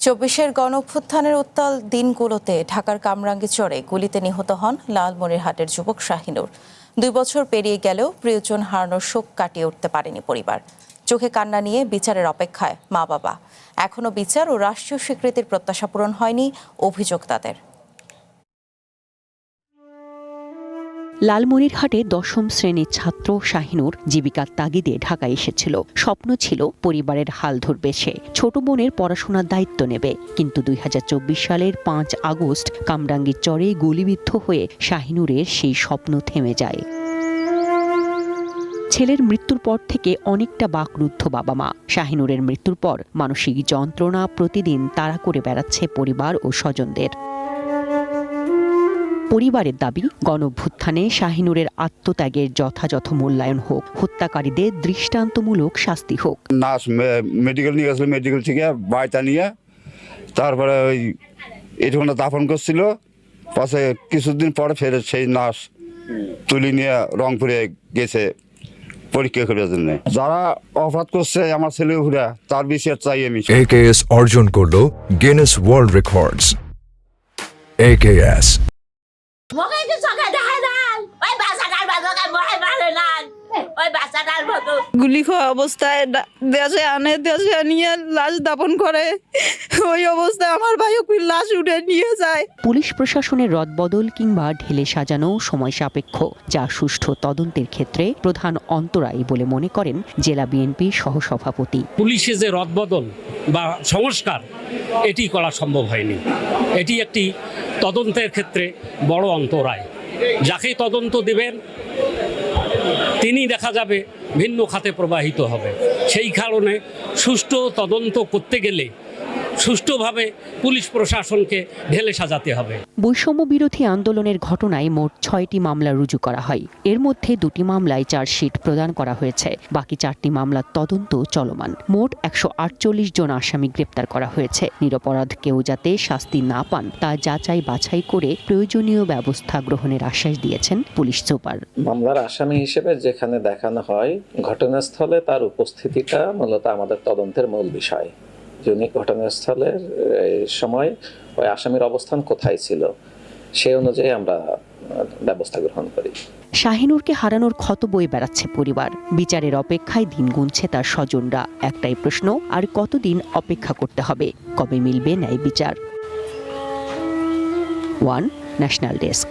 ২৪-এর গণঅভ্যুত্থানের উত্তাল দিনগুলোতে ঢাকার কামরাঙ্গীরচরে গুলিতে নিহত হন লালমনিরহাটের যুবক শাহিনুর। ২ বছর পেরিয়ে গেলেও প্রিয়জন হারানোর শোক কাটিয়ে উঠতে পারেনি পরিবার। চোখে কান্না নিয়ে বিচারের অপেক্ষায় মা বাবা। এখনো বিচার ও রাষ্ট্রীয় স্বীকৃতির প্রত্যাশা পূরণ হয়নি অভিযোক্তাদের। লালমনিরহাটে ১০ম শ্রেণীর ছাত্র শাহিনুর জীবিকার তাগিদে ঢাকায় এসেছিল। স্বপ্ন ছিল পরিবারের হাল ধরবে সে, ছোট বোনের পড়াশোনার দায়িত্ব নেবে। কিন্তু ২০২৪ সালের ৫ আগস্ট কামরাঙ্গীরচরে গুলিবিদ্ধ হয়ে শাহিনুরের সেই স্বপ্ন থেমে যায়। ছেলের মৃত্যুর পর থেকে অনেকটা বাকরুদ্ধ বাবা মা। শাহিনুরের মৃত্যুর পর মানসিক যন্ত্রণা প্রতিদিন তাড়া করে বেড়াচ্ছে পরিবার ও স্বজনদের। পরিবারের দাবি, গণঅভ্যুত্থানে শাহিনুরের আত্মত্যাগের যথাযথ মূল্যায়ন হোক, হত্যাকারীদের দৃষ্টান্তমূলক শাস্তি হোক। নার্স মেডিকেল নিয়ে গেছিল, মেডিকেল থেকে বাড়িতে নিয়ে তারপরে ওই এটুখানে দাফন করছিল। পাশে কিছুদিন পরে ফের সেই নার্স তুলি নিয়ে রংপুরে গেছে পরীক্ষা করার জন্য। যারা অপরাধ করছে আমার ছেলে ঘুরা, তার বিচার চাই আমি। AKS অর্জন করলো গিনেস ওয়ার্ল্ড রেকর্ডস। AKS গুলি খাওয়া অবস্থায় দেশে আনে, দেশে নিয়ে লাশ দাপন করে। ওই অবস্থায় আমার ভাইও লাশ উঠে নিয়ে যায়। পুলিশ প্রশাসনের রদবদল কিংবা ঢেলে সাজানো সময় সাপেক্ষ, যা সুষ্ঠু তদন্তের ক্ষেত্রে প্রধান অন্তরায় বলে মনে করেন জেলা বিএনপির সহসভাপতি। পুলিশের যে রদবদল বা সংস্কার, এটি করা সম্ভব হয়নি। এটি একটি তদন্তের ক্ষেত্রে বড় অন্তরায়। যাকে তদন্ত দেবেন তিনি দেখা যাবে ভিন্ন খাতে প্রবাহিত হবে। সেই কারণে সুষ্ঠু তদন্ত করতে গেলে সুষ্ঠুভাবে পুলিশ প্রশাসনকে ঢেলে সাজাতে হবে। বৈষম্য বিরোধী আন্দোলনের ঘটনায় মোট ৬টি মামলা রুজু করা হয়। এর মধ্যে ২টি মামলায় চার্জশিট প্রদান করা হয়েছে, বাকি 4টি মামলার তদন্ত চলমান। মোট ১৪৮ জন আসামি গ্রেপ্তার করা হয়েছে। নিরপরাধ কেউ যাতে শাস্তি না পান তা যাচাই বাছাই করে প্রয়োজনীয় ব্যবস্থা গ্রহণের আশ্বাস দিয়েছেন পুলিশ সুপার। মামলার আসামি হিসেবে যেখানে দেখানো হয়, ঘটনাস্থলে তার উপস্থিতিটা মূলত আমাদের তদন্তের মূল বিষয়। যিনি ঘটনাস্থলের সময় ওই আসামির অবস্থান কোথায় ছিল, সে অনুযায়ী আমরা ব্যবস্থা গ্রহণ করি। শাহিনুরকে হারানোর ক্ষত বয়ে বেড়াচ্ছে পরিবার। বিচারের অপেক্ষায় দিন গুনছে তার স্বজনরা। একটাই প্রশ্ন, আর কতদিন অপেক্ষা করতে হবে? কবে মিলবে ন্যায় বিচার? One national desk.